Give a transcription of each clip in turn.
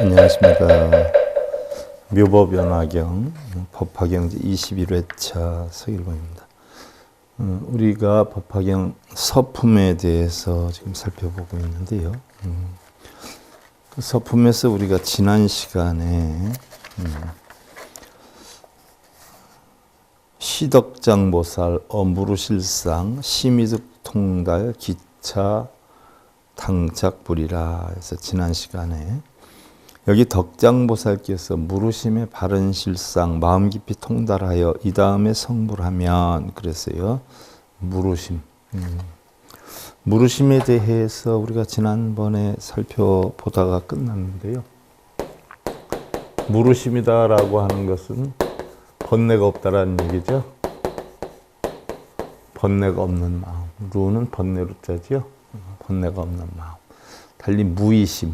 안녕하십니까. 묘법연화경 법화경제 21회차 서일봉입니다. 우리가 법화경 서품에 대해서 지금 살펴보고 있는데요. 그 서품에서 우리가 지난 시간에 시덕장보살, 어무르실상, 심의득통달, 기차, 당착불이라 해서 지난 시간에 여기 덕장보살께서 무르심의 바른 실상, 마음 깊이 통달하여 이 다음에 성불하면 그랬어요. 무르심. 무르심에 대해서 우리가 지난번에 살펴보다가 끝났는데요. 무르심이다라고 하는 것은 번뇌가 없다라는 얘기죠. 번뇌가 없는 마음. 루는 번뇌루자지요. 번뇌가 없는 마음. 달리 무의심.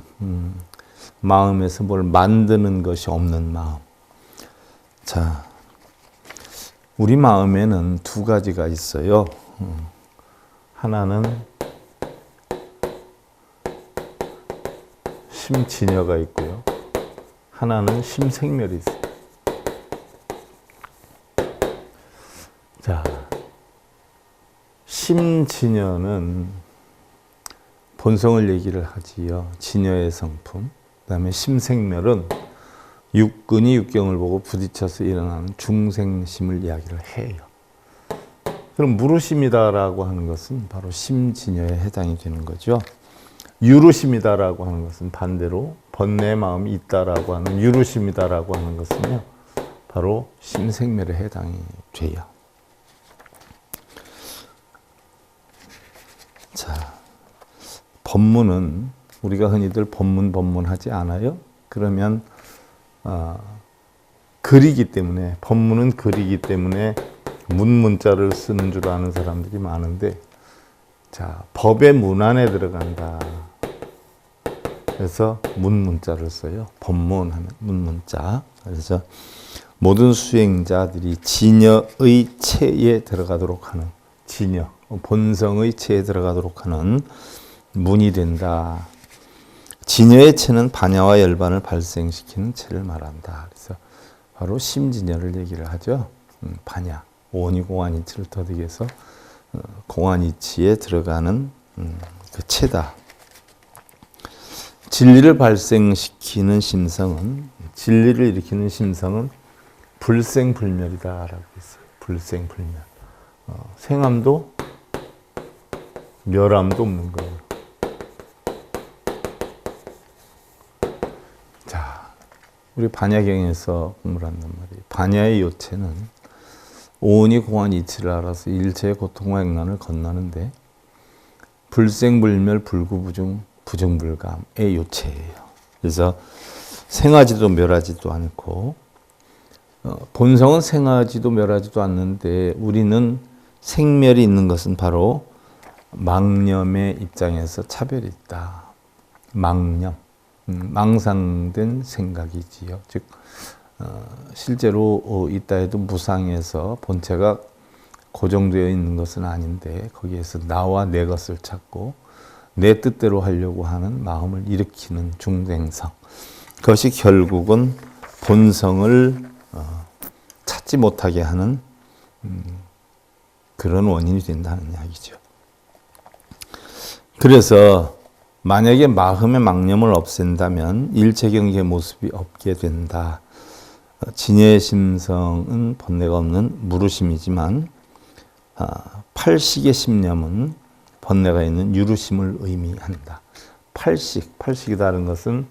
마음에서 뭘 만드는 것이 없는 마음. 자, 우리 마음에는 두 가지가 있어요. 하나는 심진여가 있고요. 하나는 심생멸이 있어요. 자, 심진여는 본성을 얘기를 하지요. 진여의 성품. 그 다음에 심생멸은 육근이 육경을 보고 부딪혀서 일어나는 중생심을 이야기를 해요. 그럼 무르심이다라고 하는 것은 바로 심진여에 해당이 되는 거죠. 유르심이다라고 하는 것은 반대로 번뇌의 마음이 있다라고 하는 유르심이다라고 하는 것은요. 바로 심생멸에 해당이 돼요. 자, 법문은 우리가 흔히들 법문하지 않아요? 그러면 글이기 때문에, 법문은 글이기 때문에 문자를 쓰는 줄 아는 사람들이 많은데, 자, 법의 문안에 들어간다. 그래서 문자를 써요. 법문하면 문자. 그래서 모든 수행자들이 진여의 체에 들어가도록 하는, 진여, 본성의 체에 들어가도록 하는 문이 된다. 진여의 체는 반야와 열반을 발생시키는 체를 말한다. 그래서 바로 심진여를 얘기를 하죠. 반야, 오니 공안이치를 더득해서 공안이치에 들어가는 그 체다. 진리를 발생시키는 심성은, 진리를 일으키는 심성은 불생불멸이다라고 했어요. 불생불멸. 생함도 멸함도 없는 거예요. 우리 반야경에서 공부를 한단 말이에요. 반야의 요체는 오온이 공한 이치를 알아서 일체의 고통과 액난을 건너는데 불생불멸 불구부중 부정불감의 요체예요. 그래서 생하지도 멸하지도 않고 본성은 생하지도 멸하지도 않는데 우리는 생멸이 있는 것은 바로 망념의 입장에서 차별이 있다. 망념. 망상된 생각이지요. 즉 실제로 있다 해도 무상에서 본체가 고정되어 있는 것은 아닌데 거기에서 나와 내 것을 찾고 내 뜻대로 하려고 하는 마음을 일으키는 중생성. 그것이 결국은 본성을 찾지 못하게 하는 그런 원인이 된다는 이야기죠. 그래서 만약에 마음의 망념을 없앤다면 일체경계의 모습이 없게 된다. 진여의 심성은 번뇌가 없는 무르심이지만 팔식의 심념은 번뇌가 있는 유르심을 의미한다. 팔식이라는 것은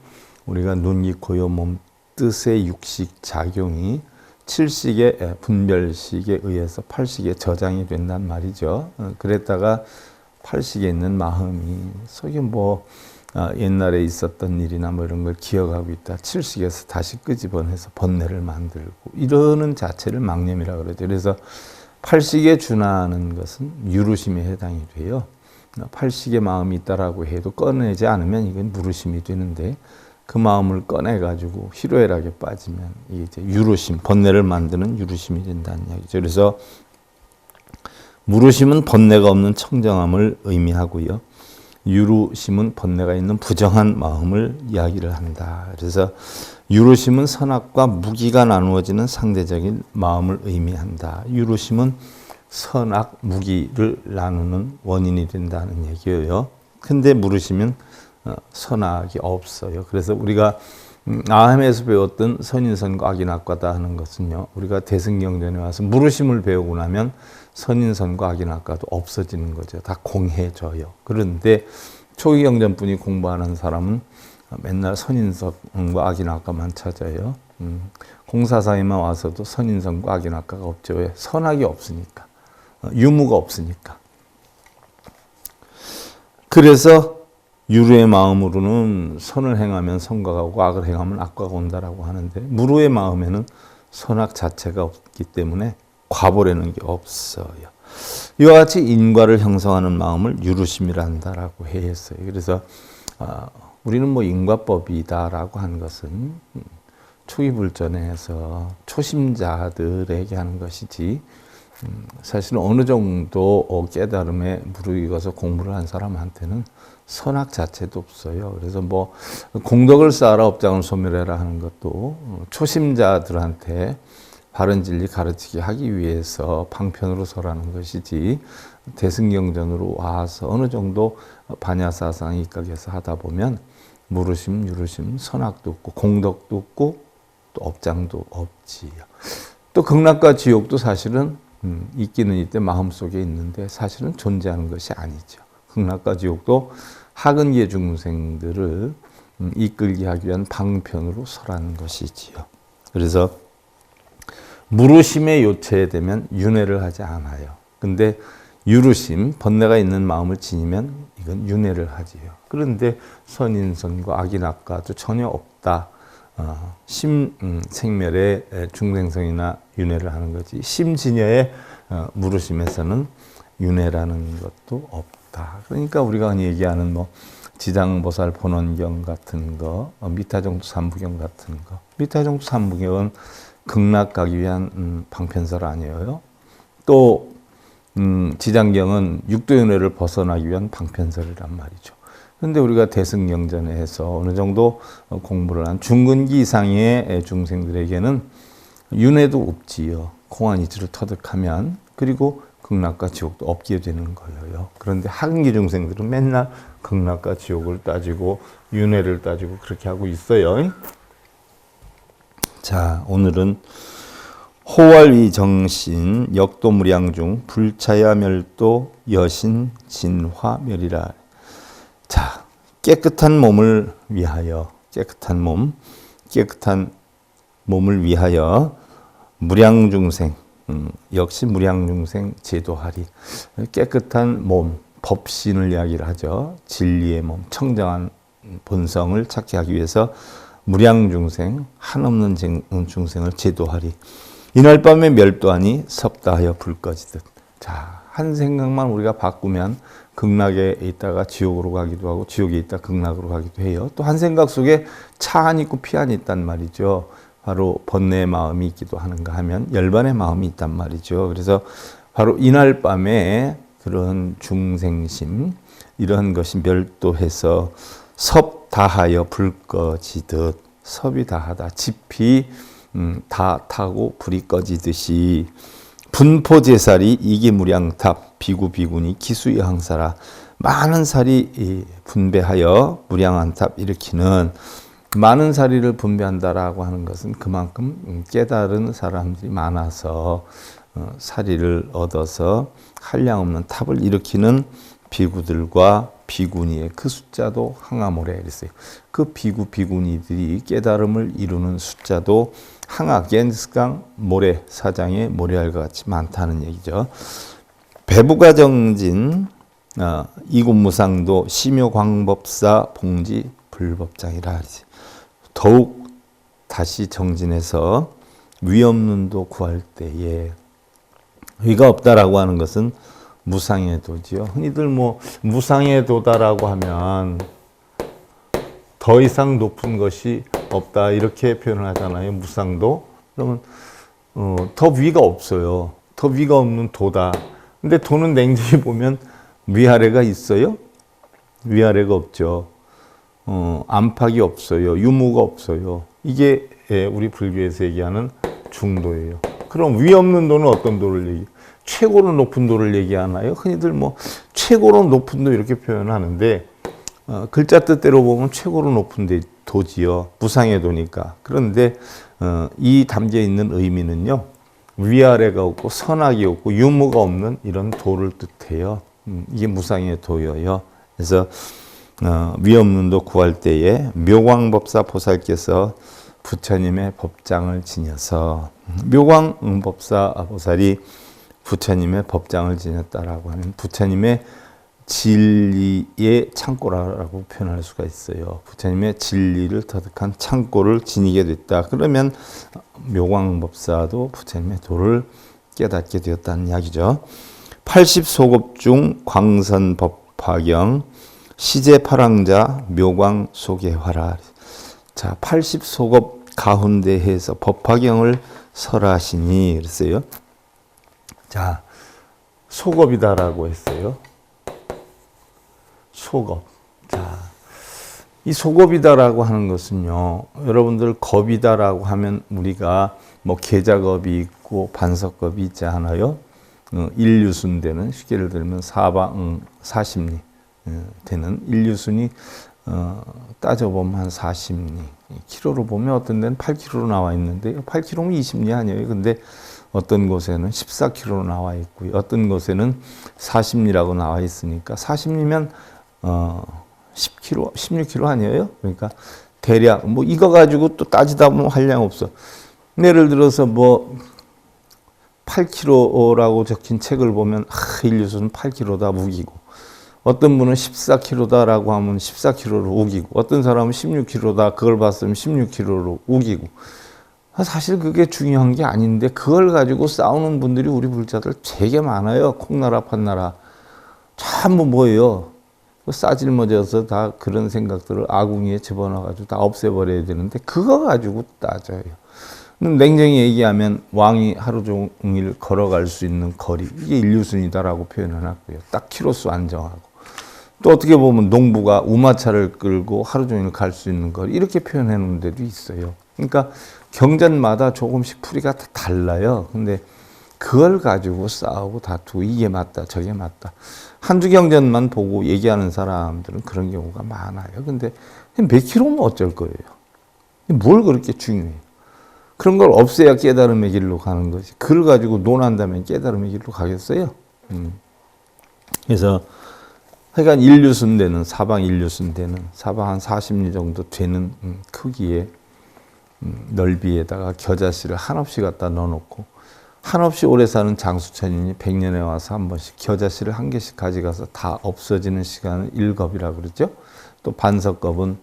우리가 눈, 귀, 고요, 몸, 뜻의 육식 작용이 칠식의 분별식에 의해서 팔식에 저장이 된단 말이죠. 그랬다가 팔식에 있는 마음이 속에 옛날에 있었던 일이나 이런 걸 기억하고 있다. 칠식에서 다시 끄집어내서 번뇌를 만들고 이러는 자체를 망념이라고 그러죠. 그래서 팔식에 준하는 것은 유르심에 해당이 돼요. 팔식의 마음이 있다라고 해도 꺼내지 않으면 이건 무르심이 되는데 그 마음을 꺼내가지고 희로애락에 빠지면 이게 이제 유르심, 번뇌를 만드는 유르심이 된다는 이야기죠. 그래서 무르심은 번뇌가 없는 청정함을 의미하고요. 유루심은 번뇌가 있는 부정한 마음을 이야기를 한다. 그래서 유루심은 선악과 무기가 나누어지는 상대적인 마음을 의미한다. 유루심은 선악, 무기를 나누는 원인이 된다는 얘기예요. 근데 무르심은 선악이 없어요. 그래서 우리가 아함에서 배웠던 선인선과 악인악과다 하는 것은요, 우리가 대승경전에 와서 무르심을 배우고 나면 선인선과 악인악과도 없어지는 거죠. 다 공해져요. 그런데 초기 경전뿐이 공부하는 사람은 맨날 선인선과 악인악과만 찾아요. 공사사에만 와서도 선인선과 악인악과가 없죠. 왜? 선악이 없으니까. 유무가 없으니까. 그래서 유루의 마음으로는 선을 행하면 선과가 오고 악을 행하면 악과가 온다라고 하는데, 무루의 마음에는 선악 자체가 없기 때문에 과보라는 게 없어요. 이와 같이 인과를 형성하는 마음을 유루심이란다라고 했어요. 그래서 우리는 뭐 인과법이다라고 하는 것은 초기불전에서 초심자들에게 하는 것이지, 사실은 어느 정도 깨달음에 무르익어서 공부를 한 사람한테는 선악 자체도 없어요. 그래서 뭐 공덕을 쌓아라 업장을 소멸해라 하는 것도 초심자들한테 바른 진리 가르치게 하기 위해서 방편으로 서라는 것이지, 대승경전으로 와서 어느 정도 반야사상에 입각해서 하다 보면 무르심, 유르심, 선악도 없고 공덕도 없고 또 업장도 없지요. 또 극락과 지옥도 사실은 있기는 이때 마음속에 있는데 사실은 존재하는 것이 아니죠. 극락과 지옥도 하근계 중생들을 이끌게 하기 위한 방편으로 서라는 것이지요. 그래서 무르심에 요체되면 윤회를 하지 않아요. 근데 유르심, 번뇌가 있는 마음을 지니면 이건 윤회를 하지요. 그런데 선인선과 악인악과도 전혀 없다. 심생멸의 중생성이나 윤회를 하는 거지, 심진여의 무르심에서는 윤회라는 것도 없다. 그러니까 우리가 흔히 얘기하는 뭐 지장보살 본원경 같은 거, 미타정도 삼부경 같은 거, 미타정도 삼부경은 극락 가기 위한 방편설 아니에요. 또 지장경은 육도윤회를 벗어나기 위한 방편설이란 말이죠. 그런데 우리가 대승경전에서 어느 정도 공부를 한 중근기 이상의 중생들에게는 윤회도 없지요. 공안이치를 터득하면. 그리고 극락과 지옥도 없게 되는 거예요. 그런데 하근기 중생들은 맨날 극락과 지옥을 따지고 윤회를 따지고 그렇게 하고 있어요. 자, 오늘은 호월위 정신 역도무량중 불차야 멸도 여신 진화멸이라. 자, 깨끗한 몸을 위하여, 깨끗한 몸을 위하여 무량중생, 역시 무량중생 제도하리. 깨끗한 몸, 법신을 이야기를 하죠. 진리의 몸, 청정한 본성을 찾게 하기 위해서 무량중생, 한없는 중생을 제도하리. 이날 밤에 멸도하니 섭다하여 불 꺼지듯. 자, 한 생각만 우리가 바꾸면 극락에 있다가 지옥으로 가기도 하고 지옥에 있다 극락으로 가기도 해요. 또 한 생각 속에 차 안 있고 피 안 있단 말이죠. 바로 번뇌의 마음이 있기도 하는가 하면 열반의 마음이 있단 말이죠. 그래서 바로 이날 밤에 그런 중생심, 이런 것이 멸도해서 섭다하여 불 꺼지듯, 섭이 다하다, 지피 다 타고 불이 꺼지듯이 분포제살이 이기무량탑 비구비군이 기수의 항사라. 많은 살이 분배하여 무량한 탑 일으키는, 많은 사리를 분배한다라고 하는 것은 그만큼 깨달은 사람들이 많아서 사리를 얻어서 한량없는 탑을 일으키는 비구들과 비구니의 그 숫자도 항아모래 그랬어요. 그 비구니들이 깨달음을 이루는 숫자도 항아 겐스강 모래 사장의 모래알과 같이 많다는 얘기죠. 배부가 정진 이군무상도 심효광법사 봉지 불법장이라. 더욱 다시 정진해서 위 없는 도 구할 때에, 위가 없다라고 하는 것은 무상의 도지요. 흔히들 뭐 무상의 도다라고 하면 더 이상 높은 것이 없다 이렇게 표현을 하잖아요. 무상도. 그러면 더 위가 없어요. 더 위가 없는 도다. 근데 도는 냉정히 보면 위아래가 있어요? 위아래가 없죠. 안팎이 없어요. 유무가 없어요. 이게 우리 불교에서 얘기하는 중도예요. 그럼 위 없는 도는 어떤 도를 얘기해요? 최고로 높은 도를 얘기하나요? 흔히들 뭐 최고로 높은 도 이렇게 표현하는데 글자 뜻대로 보면 최고로 높은 도지요. 무상의 도니까. 그런데 이 담겨 있는 의미는요. 위아래가 없고 선악이 없고 유무가 없는 이런 도를 뜻해요. 이게 무상의 도여요. 그래서 위 없는 도 구할 때에 묘광법사 보살께서 부처님의 법장을 지녀서 묘광법사 보살이 부처님의 법장을 지녔다라고 하면 부처님의 진리의 창고라고 표현할 수가 있어요. 부처님의 진리를 터득한 창고를 지니게 됐다. 그러면 묘광법사도 부처님의 도를 깨닫게 되었다는 이야기죠. 80소급 중 광선법화경 시제파랑자 묘광 소개화라. 자, 80소급 가운데에서 법화경을 설하시니 그랬어요. 자, 소급이다라고 했어요. 소급. 자, 이 소급이다라고 하는 것은요, 여러분들 겁이다라고 하면 우리가 뭐 계자겁이 있고 반석겁이 있지 않아요? 일류순 되는, 쉽게 예를 들면 사방 40리 되는 일류순이 따져보면 한 40리. 키로로 보면 어떤 데는 8km로 나와 있는데 8km면 20리 아니에요. 근데 어떤 곳에는 14km로 나와 있고요. 어떤 곳에는 40리라고 나와 있으니까 40리면 10km, 16km 아니에요? 그러니까 대략 뭐 이거 가지고 또 따지다 보면 한량 없어. 예를 들어서 뭐 8km라고 적힌 책을 보면 인류수는 8km다 우기고 어떤 분은 14km다라고 하면 14km로 우기고 어떤 사람은 16km다 그걸 봤으면 16km로 우기고 사실 그게 중요한 게 아닌데 그걸 가지고 싸우는 분들이 우리 불자들 되게 많아요. 콩나라 판나라 전부 뭐예요. 싸질머져서 다 그런 생각들을 아궁이에 집어넣어가지고 다 없애버려야 되는데 그거 가지고 따져요. 냉정히 얘기하면 왕이 하루 종일 걸어갈 수 있는 거리 이게 인류순이다라고 표현해놨고요. 딱 키로수 안정하고 또 어떻게 보면 농부가 우마차를 끌고 하루 종일 갈 수 있는 거리 이렇게 표현해 놓은 데도 있어요. 그러니까 경전마다 조금씩 풀이가 다 달라요. 근데 그걸 가지고 싸우고 다투고 이게 맞다 저게 맞다 한두 경전만 보고 얘기하는 사람들은 그런 경우가 많아요. 근데 몇 킬로면 어쩔 거예요. 뭘 그렇게 중요해요. 그런 걸 없애야 깨달음의 길로 가는 거지. 그걸 가지고 논한다면 깨달음의 길로 가겠어요? 그래서 하여간 인류순 되는 사방 인류순 되는 사방 한 40리 정도 되는 크기의 넓이에다가 겨자씨를 한없이 갖다 넣어놓고 한없이 오래 사는 장수천인이 100년에 와서 한 번씩 겨자씨를 한 개씩 가져가서 다 없어지는 시간을 일겁이라고 그러죠. 또 반석겁은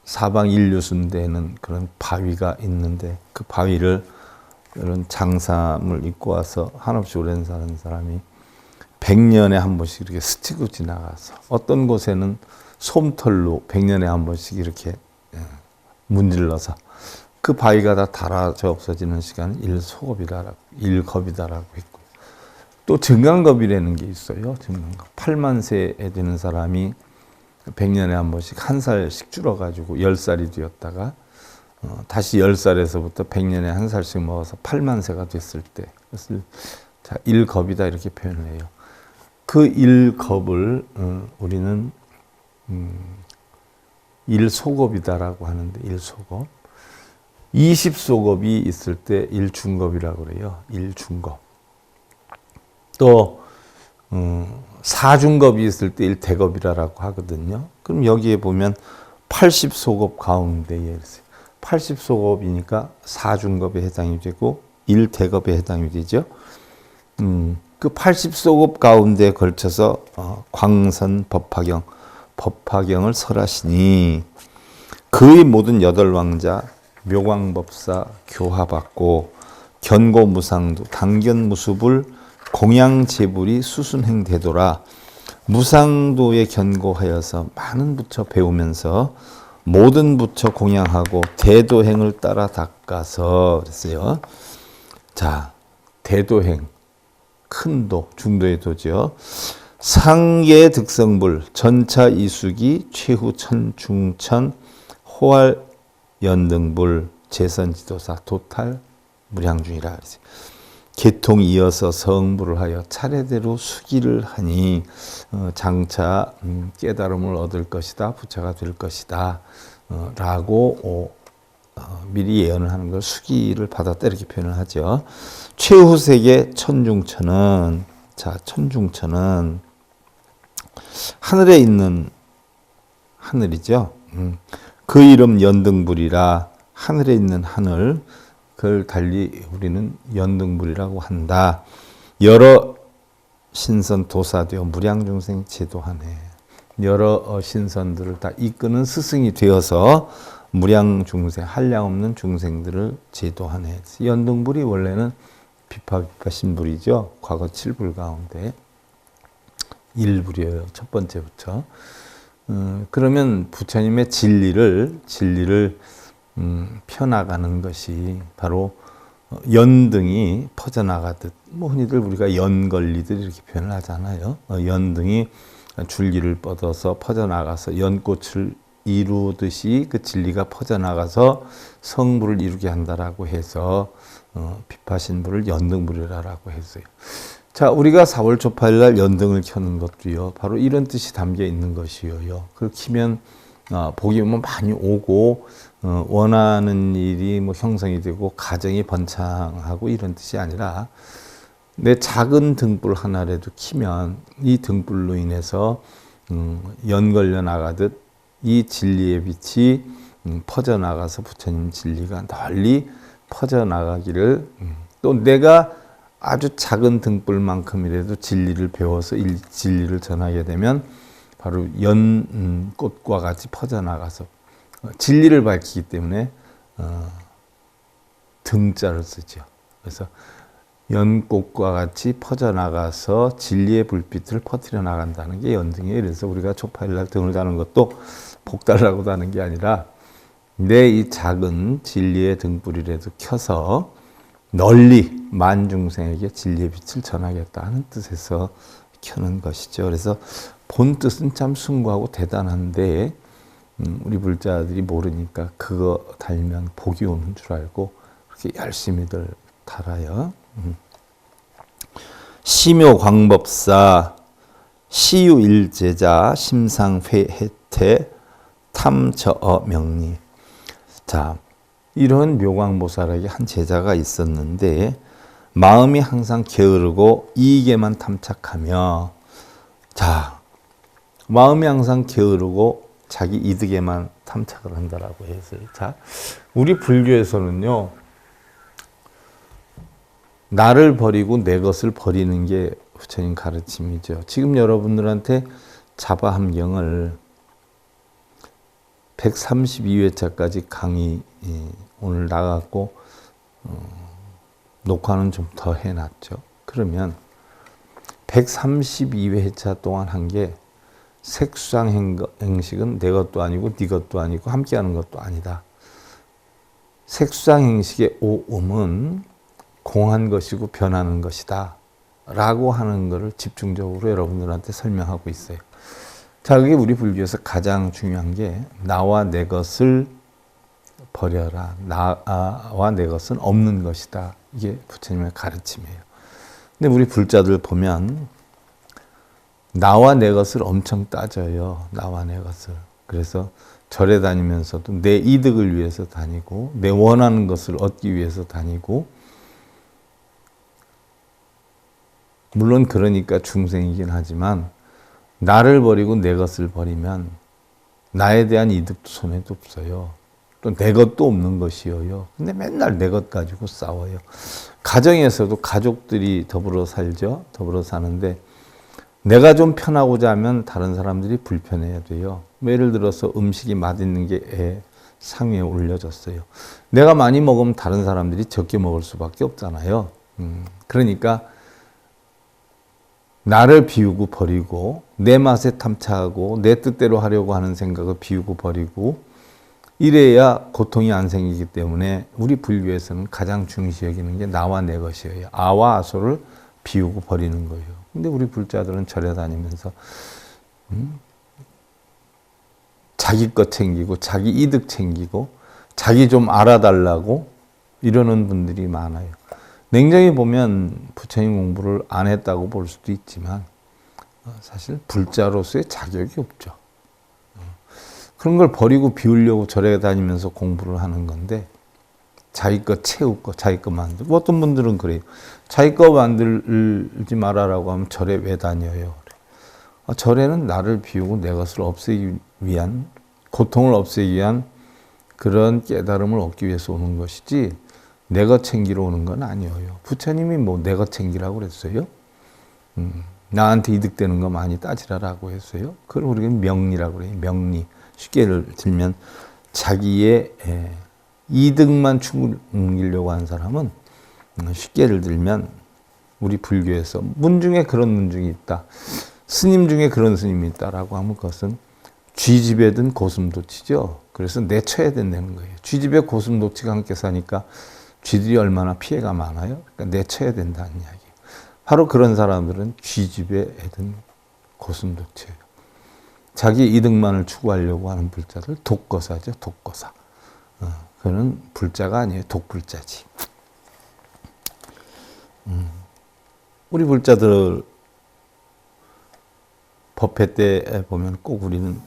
사방 인류순 되는 그런 바위가 있는데 그 바위를 이런 장삼을 입고 와서 한없이 오래 사는 사람이 100년에 한 번씩 이렇게 스치고 지나가서 어떤 곳에는 솜털로 100년에 한 번씩 이렇게 문질러서 그 바위가 다 닳아져 없어지는 시간은 일소겁이다라고, 일겁이다라고 했고요. 또 증강겁이라는 게 있어요. 증강겁. 8만 세에 되는 사람이 100년에 한 번씩 한 살씩 줄어가지고 10살이 되었다가 다시 10살에서부터 100년에 한 살씩 먹어서 8만 세가 됐을 때 그것을 자, 일겁이다 이렇게 표현을 해요. 그 일겁을 우리는 일소겁이다라고 하는데 일소겁 20소겁이 있을 때 일중겁이라고 그래요. 일중겁. 또 4중겁이 있을 때 일대겁이라고 하거든요. 그럼 여기에 보면 80소겁 가운데에 80소겁이니까 4중겁에 해당이 되고 1대겁에 해당이 되죠. 그 80소겁 가운데에 걸쳐서 광선 법화경을 설하시니 그의 모든 8왕자 묘광법사 교화받고 견고무상도 당견무습을 공양제불이 수순행되도라. 무상도에 견고하여서 많은 부처 배우면서 모든 부처 공양하고 대도행을 따라 닦아서 그랬어요. 자, 대도행 큰 도, 중도의 도죠. 상계 득성불, 전차 이수기, 최후 천중천, 호활 연등불, 재선지도사, 도탈 무량중이라 그러지. 계통 이어서 성불을 하여 차례대로 수기를 하니 장차 깨달음을 얻을 것이다, 부처가 될 것이다 라고 미리 예언을 하는 걸 수기를 받았다 이렇게 표현을 하죠. 최후세계 천중천은, 자, 천중천은 하늘에 있는 하늘이죠. 그 이름 연등불이라, 하늘에 있는 하늘, 그걸 달리 우리는 연등불이라고 한다. 여러 신선 도사되어 무량중생 제도하네. 여러 신선들을 다 이끄는 스승이 되어서 무량중생, 한량없는 중생들을 제도하네. 연등불이 원래는 비파신불이죠. 과거 7불 가운데 1불이에요. 첫 번째부터. 그러면 부처님의 진리를 펴나가는 것이 바로 연등이 퍼져나가듯, 뭐 흔히들 우리가 연걸리듯 이렇게 표현을 하잖아요. 연등이 줄기를 뻗어서 퍼져나가서 연꽃을 이루듯이 그 진리가 퍼져나가서 성불을 이루게 한다라고 해서 비파신불을 연등불이라고 했어요. 자, 우리가 4월 초파일 날 연등을 켜는 것도요, 바로 이런 뜻이 담겨 있는 것이요. 그걸 켜면 복이 오면 많이 오고 원하는 일이 뭐 형성이 되고 가정이 번창하고 이런 뜻이 아니라, 내 작은 등불 하나라도 켜면 이 등불로 인해서 연걸려 나가듯 이 진리의 빛이 퍼져나가서 부처님 진리가 널리 퍼져나가기를, 또 내가 아주 작은 등불만큼이라도 진리를 배워서 진리를 전하게 되면 바로 연꽃과 같이 퍼져나가서 진리를 밝히기 때문에 등자를 쓰죠. 그래서 연꽃과 같이 퍼져나가서 진리의 불빛을 퍼뜨려 나간다는 게 연등이에요. 그래서 우리가 초파일 날 등을 다는 것도 복 달라고 다는 게 아니라 내 이 작은 진리의 등불이라도 켜서 널리 만중생에게 진리의 빛을 전하겠다 하는 뜻에서 켜는 것이죠. 그래서 본 뜻은 참 숭고하고 대단한데 우리 불자들이 모르니까 그거 달면 복이 오는 줄 알고 그렇게 열심히들 달아요. 시묘광법사, 시유일제자, 심상회해태, 탐저어명리. 자, 이런 묘광보살에게 한 제자가 있었는데 마음이 항상 게으르고 이익에만 탐착하며, 자, 마음이 항상 게으르고 자기 이득에만 탐착을 한다라고 했어요. 자, 우리 불교에서는요, 나를 버리고 내 것을 버리는 게 부처님 가르침이죠. 지금 여러분들한테 자바함경을 132회차까지 강의 오늘 나갔고 녹화는 좀 더 해놨죠. 그러면 132회차 동안 한 게 색수상 행식은 내 것도 아니고 네 것도 아니고 함께하는 것도 아니다. 색수상 행식의 오음은 공한 것이고 변하는 것이다 라고 하는 것을 집중적으로 여러분들한테 설명하고 있어요. 자, 그게 우리 불교에서 가장 중요한 게 나와 내 것을 버려라. 나와 내 것은 없는 것이다. 이게 부처님의 가르침이에요. 근데 우리 불자들 보면 나와 내 것을 엄청 따져요. 나와 내 것을. 그래서 절에 다니면서도 내 이득을 위해서 다니고 내 원하는 것을 얻기 위해서 다니고, 물론 그러니까 중생이긴 하지만 나를 버리고 내 것을 버리면 나에 대한 이득도 손해도 없어요. 또 내 것도 없는 것이에요. 근데 맨날 내 것 가지고 싸워요. 가정에서도 가족들이 더불어 살죠. 더불어 사는데 내가 좀 편하고자 하면 다른 사람들이 불편해야 돼요. 예를 들어서 음식이 맛있는 게 상에 올려졌어요. 내가 많이 먹으면 다른 사람들이 적게 먹을 수밖에 없잖아요. 그러니까 나를 비우고 버리고 내 맛에 탐착하고 내 뜻대로 하려고 하는 생각을 비우고 버리고 이래야 고통이 안 생기기 때문에 우리 불교에서는 가장 중시 여기는 게 나와 내 것이에요. 아와 아소를 비우고 버리는 거예요. 근데 우리 불자들은 절에 다니면서 자기 것 챙기고 자기 이득 챙기고 자기 좀 알아달라고 이러는 분들이 많아요. 냉정히 보면 부처님 공부를 안 했다고 볼 수도 있지만 사실 불자로서의 자격이 없죠. 그런 걸 버리고 비우려고 절에 다니면서 공부를 하는 건데 자기 것 채우고 자기 것 만들고 어떤 분들은 그래요. 자기 것 만들지 말아라고 하면 절에 왜 다녀요? 절에는 나를 비우고 내 것을 없애기 위한 고통을 없애기 위한 그런 깨달음을 얻기 위해서 오는 것이지 내 것 챙기러 오는 건 아니에요. 부처님이 뭐 내 것 챙기라고 그랬어요? 나한테 이득되는 거 많이 따지라라고 했어요? 그걸 우리는 명리라고 그래요. 명리. 쉽게 예를 들면 자기의 이득만 충기려고 하는 사람은 쉽게 예를 들면 우리 불교에서 문 중에 그런 문 중에 있다. 스님 중에 그런 스님이 있다라고 하면 그것은 쥐집애든 고슴도치죠. 그래서 내쳐야 된다는 거예요. 쥐집애 고슴도치가 함께 사니까 쥐들이 얼마나 피해가 많아요. 그러니까 내쳐야 된다는 이야기예요. 바로 그런 사람들은 쥐집애 애든 고슴도치예요. 자기 이득만을 추구하려고 하는 불자들 독거사죠. 독거사. 그는 불자가 아니에요. 독불자지. 우리 불자들 법회 때 보면 꼭 우리는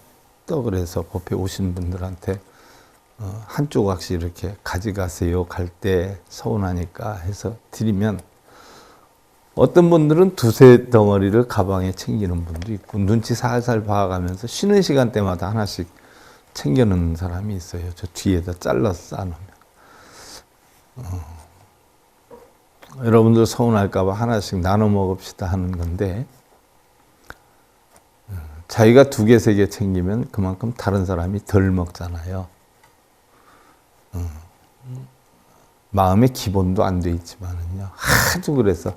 떡을 해서 법회 오신 분들한테 한 조각씩 이렇게 가져가세요. 갈 때 서운하니까 해서 드리면 어떤 분들은 두세 덩어리를 가방에 챙기는 분도 있고 눈치 살살 봐가면서 쉬는 시간대마다 하나씩 챙겨놓는 사람이 있어요. 저 뒤에다 잘라서 싸놓으면. 여러분들 서운할까 봐 하나씩 나눠 먹읍시다 하는 건데 자기가 두 개, 세 개 챙기면 그만큼 다른 사람이 덜 먹잖아요. 마음의 기본도 안 돼 있지만은요. 아주 그래서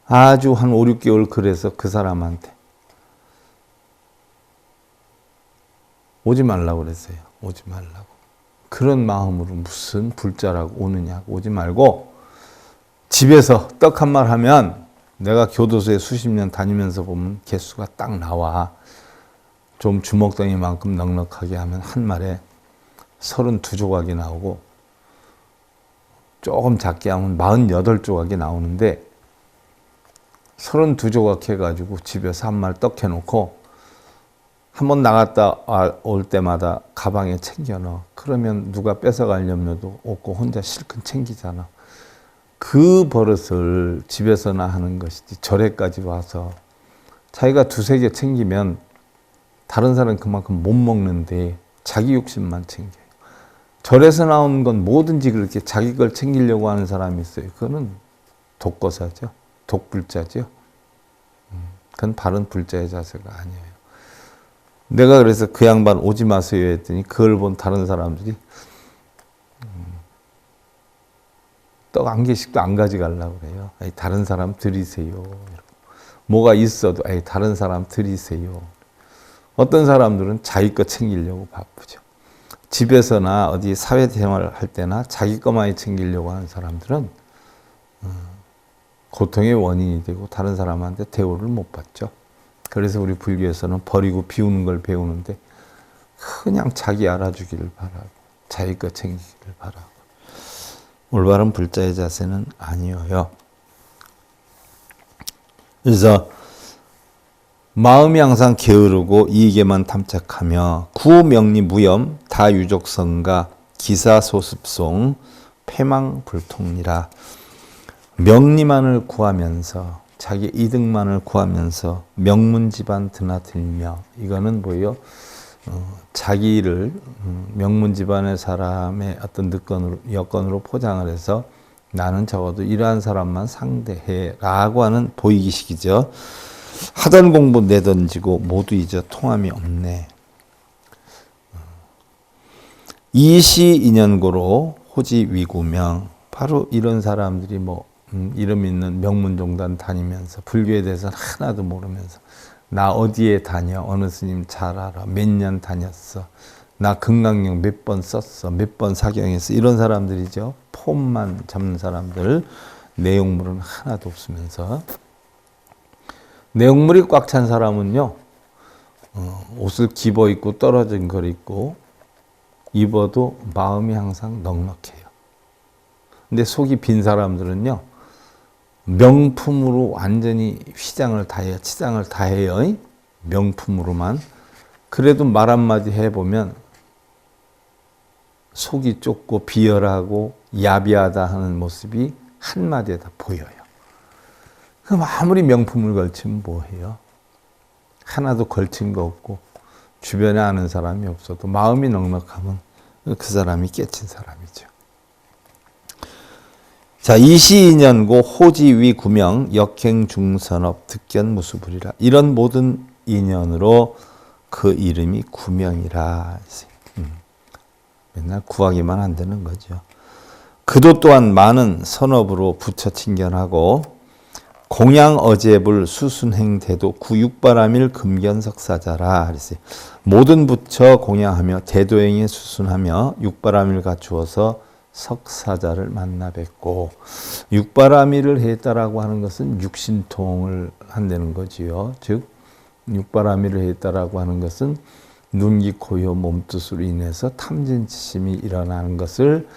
아주 한 5, 6개월 그래서 그 사람한테 오지 말라고 그랬어요. 오지 말라고. 그런 마음으로 무슨 불자라고 오느냐고 오지 말고 집에서 떡 한 말 하면 내가 교도소에 수십 년 다니면서 보면 개수가 딱 나와. 좀 주먹덩이만큼 넉넉하게 하면 한 말에 32조각이 나오고 조금 작게 하면 48조각이 나오는데 32조각 해가지고 집에서 한 말 떡 해놓고 한 번 나갔다 올 때마다 가방에 챙겨 넣어. 그러면 누가 뺏어갈 염려도 없고 혼자 실컷 챙기잖아. 그 버릇을 집에서나 하는 것이지 절에까지 와서 자기가 두세 개 챙기면 다른 사람은 그만큼 못 먹는데 자기 욕심만 챙겨요. 절에서 나온 건 뭐든지 그렇게 자기 걸 챙기려고 하는 사람이 있어요. 그거는 독거사죠. 독불자죠. 그건 바른 불자의 자세가 아니에요. 내가 그래서 그 양반 오지 마세요 했더니 그걸 본 다른 사람들이 떡 한 개씩도 안 가져가려고 그래요. 아니, 다른 사람 드리세요. 뭐가 있어도 아니, 다른 사람 드리세요. 어떤 사람들은 자기 거 챙기려고 바쁘죠. 집에서나 어디 사회생활을 할 때나 자기 것만 챙기려고 하는 사람들은 고통의 원인이 되고 다른 사람한테 대우를 못 받죠. 그래서 우리 불교에서는 버리고 비우는 걸 배우는데 그냥 자기 알아주기를 바라고 자기 것 챙기기를 바라고 올바른 불자의 자세는 아니어요. 그래서 마음이 항상 게으르고 이익에만 탐착하며 구명리 무염 다유족성가 기사소습송 패망불통이라 명리만을 구하면서 자기 이득만을 구하면서 명문집안 드나들며 이거는 뭐예요? 자기를 명문집안의 사람의 어떤 여건으로 포장을 해서 나는 적어도 이러한 사람만 상대해 라고 하는 보이기식이죠. 하던 공부 내던지고 모두 잊어 통함이 없네. 이시 인연고로 호지 위구명 바로 이런 사람들이 뭐 이름 있는 명문종단 다니면서 불교에 대해서는 하나도 모르면서 나 어디에 다녀 어느 스님 잘 알아 몇 년 다녔어 나 금강경 몇 번 썼어 몇 번 사경했어 이런 사람들이죠. 폼만 잡는 사람들 내용물은 하나도 없으면서 내용물이 꽉 찬 사람은요, 옷을 집어 입고 떨어진 걸 입고 입어도 마음이 항상 넉넉해요. 근데 속이 빈 사람들은요, 명품으로 완전히 휘장을 다해요. 치장을 다해요. 명품으로만. 그래도 말 한마디 해보면 속이 좁고 비열하고 야비하다 하는 모습이 한마디에 다 보여요. 그럼 아무리 명품을 걸치면 뭐해요? 하나도 걸친 거 없고 주변에 아는 사람이 없어도 마음이 넉넉하면 그 사람이 깨친 사람이죠. 자, 이시인연고 호지위 구명 역행중선업 득견무수불이라. 이런 모든 인연으로 그 이름이 구명이라. 맨날 구하기만 한다는 거죠. 그도 또한 많은 선업으로 부처 친견하고 공양 어제불 수순행대도 구육바람일 금견석사자라 그랬어요. 모든 부처 공양하며 대도행에 수순하며 육바람일 갖추어서 석사자를 만나 뵙고, 육바라밀을 했다라고 하는 것은 육신통을 한다는 거지요. 즉 육바라밀을 했다라고 하는 것은 눈기 코여 몸뜻으로 인해서 탐진치심이 일어나는 것을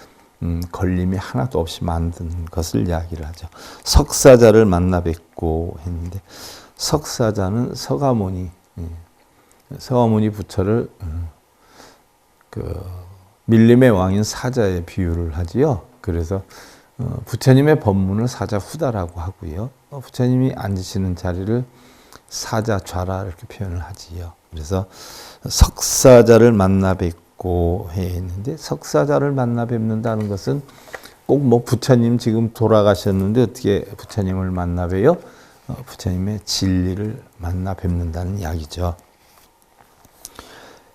걸림이 하나도 없이 만든 것을 이야기를 하죠. 석사자를 만나 뵙고 했는데, 석사자는 서가모니 부처를 밀림의 왕인 사자에 비유를 하지요. 그래서 부처님의 법문을 사자 후다라고 하고요. 부처님이 앉으시는 자리를 사자 좌라 이렇게 표현을 하지요. 그래서 석사자를 만나 뵙고 했는데, 석사자를 만나 뵙는다는 것은 꼭 뭐 부처님 지금 돌아가셨는데 어떻게 부처님을 만나 뵈요? 부처님의 진리를 만나 뵙는다는 이야기죠.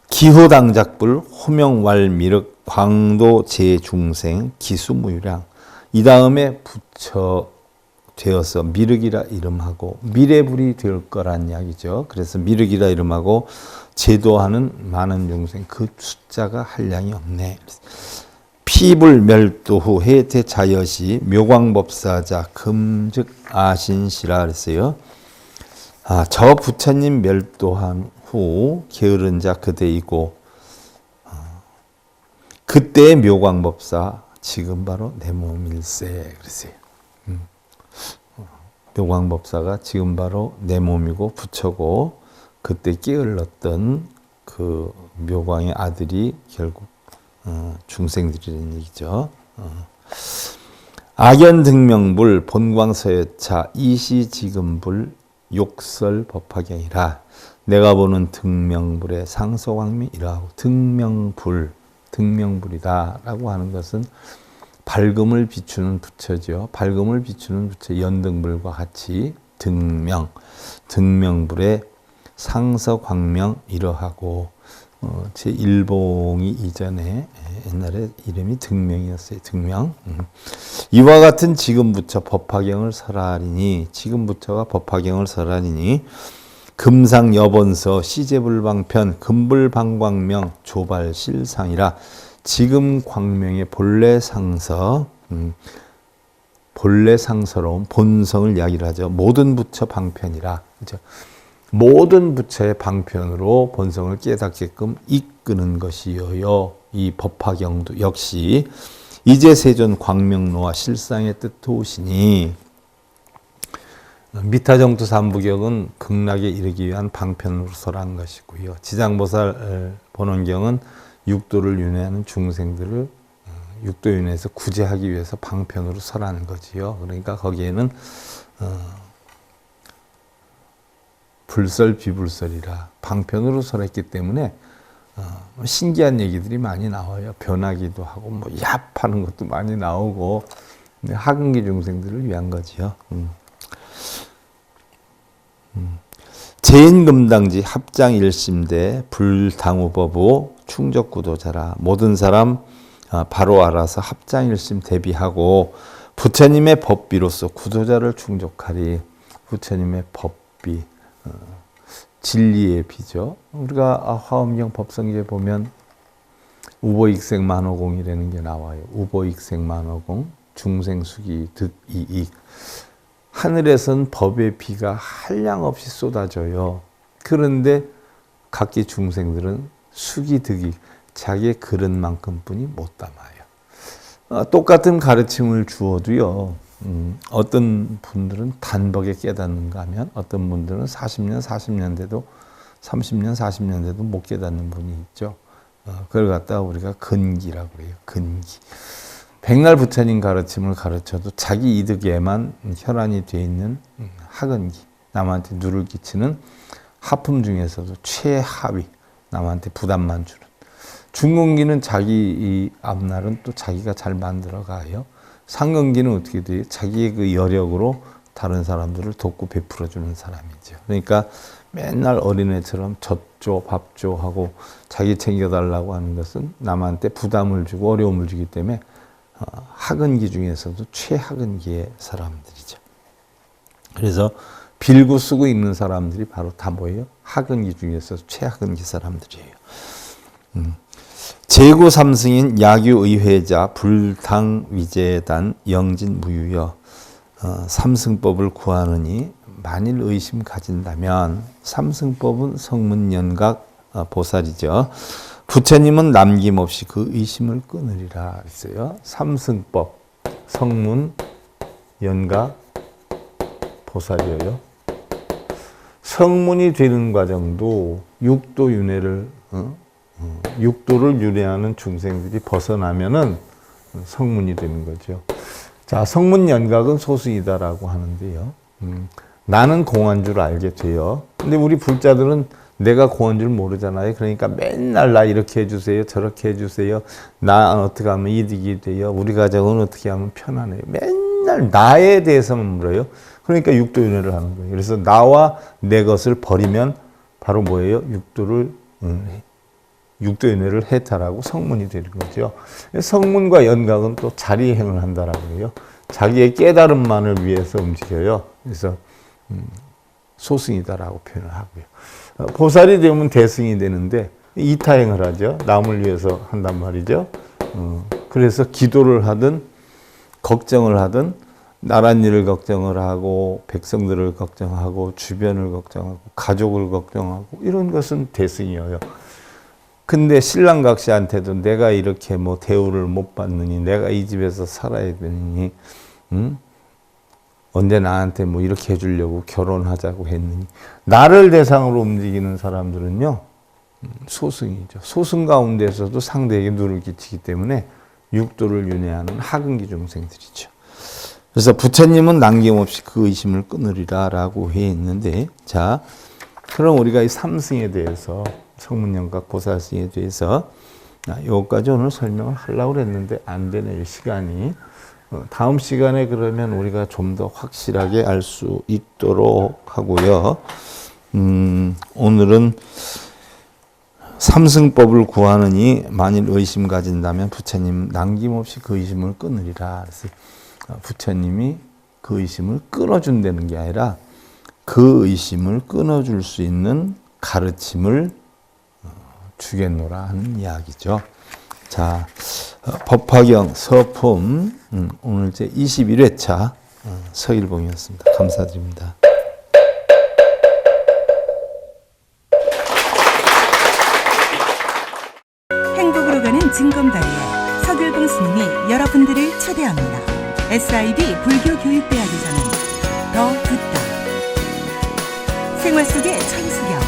기호당작불 호명왈미륵 광도 제중생 기수무유량. 이 다음에 부처 되어서 미륵이라 이름하고 미래불이 될 거란 이야기죠. 그래서 미륵이라 이름하고 제도하는 많은 중생, 그 숫자가 한량이 없네. 피불 멸도 후 해태 자여시 묘광법사자 금즉 아신시라 그랬어요. 저 부처님 멸도한 후 게으른 자 그대이고, 그때의 묘광법사 지금 바로 내 몸일세 그랬어요. 묘광법사가 지금 바로 내 몸이고 부처고, 그때 깨어났던 그 묘광의 아들이 결국 중생들이라는 얘기죠. 악연등명불 본광서여차 이시지금불 욕설 법화경이라. 내가 보는 등명불의 상소광미 이라고. 등명불이다라고 하는 것은 밝음을 비추는 부처죠. 밝음을 비추는 부처, 연등불과 같이 등명불의 상서광명 이러하고, 제 일봉이 이전에 옛날에 이름이 등명이었어요. 등명. 이와 같은 지금 부처 법화경을 설하리니, 지금 부처가 법화경을 설하리니 금상 여본서 시제불방편 금불방광명 조발실상이라. 지금 광명의 본래 상서, 본래 상서로운 본성을 이야기를 하죠. 모든 부처 방편이라. 그렇죠? 모든 부처의 방편으로 본성을 깨닫게끔 이끄는 것이요. 이 법화경도 역시 이제 세존 광명로와 실상의 뜻도우시니, 미타정투 삼부경은 극락에 이르기 위한 방편으로 설한 것이고요. 지장보살 본원경은 육도를 윤회하는 중생들을 육도 윤회에서 구제하기 위해서 방편으로 설하는 거지요. 그러니까 거기에는 불설 비불설이라 방편으로 설했기 때문에 신기한 얘기들이 많이 나와요. 변하기도 하고 뭐 얍하는 것도 많이 나오고, 하근기 중생들을 위한 거지요. 제인금당지 합장일심대 불당우법우 충적구도자라. 모든 사람 바로 알아서 합장일심 대비하고 부처님의 법비로서 구도자를 충족하리. 부처님의 법비, 진리의 비죠. 우리가 화엄경 법성기에 보면 우보익생만호공이라는 게 나와요. 우보익생만호공, 중생수기 득이익. 하늘에선 법의 비가 한량없이 쏟아져요. 그런데 각기 중생들은 숙이득이 자기의 그릇만큼뿐이 못 담아요. 똑같은 가르침을 주어도요. 어떤 분들은 단박에 깨닫는가 하면 어떤 분들은 40년 돼도 30년, 40년 돼도 못 깨닫는 분이 있죠. 그걸 갖다가 우리가 근기라고 해요. 근기. 백날 부처님 가르침을 가르쳐도 자기 이득에만 혈안이 돼 있는 하근기. 남한테 누를 끼치는 하품 중에서도 최하위. 남한테 부담만 주는. 중근기는 자기 이 앞날은 또 자기가 잘 만들어 가요. 상근기는 어떻게 돼요? 자기의 그 여력으로 다른 사람들을 돕고 베풀어 주는 사람이죠. 그러니까 맨날 어린애처럼 젖줘, 밥줘 하고 자기 챙겨달라고 하는 것은 남한테 부담을 주고 어려움을 주기 때문에 하근기 중에서도 최하근기의 사람들이죠. 그래서 빌고 쓰고 있는 사람들이 바로 다 뭐예요? 하근기 중에서 최하근기 사람들이에요. 제고 삼승인 야규의회자 불당위제단 영진무유여 삼승법을 구하느니 만일 의심 가진다면 삼승법은 성문연각 보살이죠. 부처님은 남김없이 그 의심을 끊으리라 했어요. 삼승법, 성문, 연각, 보살이에요. 성문이 되는 과정도 육도윤회를 육도를 윤회하는 중생들이 벗어나면은 성문이 되는 거죠. 자, 성문연각은 소승이다라고 하는데요. 나는 공한 줄 알게 돼요. 근데 우리 불자들은 내가 공한 줄 모르잖아요. 그러니까 맨날 나 이렇게 해주세요. 저렇게 해주세요. 나 어떻게 하면 이득이 돼요. 우리 가정은 어떻게 하면 편안해요. 맨날 나에 대해서만 물어요. 그러니까 육도윤회를 하는 거예요. 그래서 나와 내 것을 버리면 바로 뭐예요? 육도윤회를 해탈하고 성문이 되는 거죠. 성문과 연각은 또 자리행을 한다라고 해요. 자기의 깨달음만을 위해서 움직여요. 그래서 소승이다라고 표현을 하고요. 보살이 되면 대승이 되는데 이타행을 하죠. 남을 위해서 한단 말이죠. 그래서 기도를 하든 걱정을 하든 나랏일을 걱정을 하고 백성들을 걱정하고 주변을 걱정하고 가족을 걱정하고 이런 것은 대승이에요. 근데 신랑각시한테도 내가 이렇게 뭐 대우를 못 받느니 내가 이 집에서 살아야 되느니 언제 나한테 뭐 이렇게 해주려고 결혼하자고 했느니 나를 대상으로 움직이는 사람들은요 소승이죠. 소승 가운데서도 상대에게 누를 끼치기 때문에 육도를 윤회하는 하근기 중생들이죠. 그래서 부처님은 남김없이 그 의심을 끊으리라 라고 해 있는데, 자 그럼 우리가 이 삼승에 대해서 성문연각 보살승에 대해서 여기까지 오늘 설명을 하려고 했는데 안 되네요, 시간이. 다음 시간에 그러면 우리가 좀 더 확실하게 알 수 있도록 하고요. 오늘은 삼승법을 구하느니 만일 의심 가진다면 부처님 남김없이 그 의심을 끊으리라. 그래서 부처님이 그 의심을 끊어준다는 게 아니라 그 의심을 끊어줄 수 있는 가르침을 주겠노라 하는 이야기죠. 자, 법화경 서품 오늘 제 21회차 서일봉이었습니다. 감사드립니다. 행복으로 가는 징검다리에 서길봉 스님이 여러분들을 초대합니다. SIB 불교교육대학에서는 더 듣다, 생활 속의 천수경,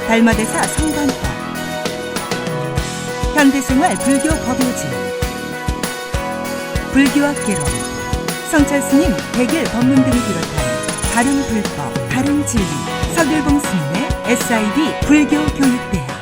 달마대사 성관법, 현대생활 불교 법요지, 불교학개론, 성찰스님 백일 법문 등을 비롯한 다른 불법, 다른 진리, 서길봉 스님의 SIB 불교교육대학.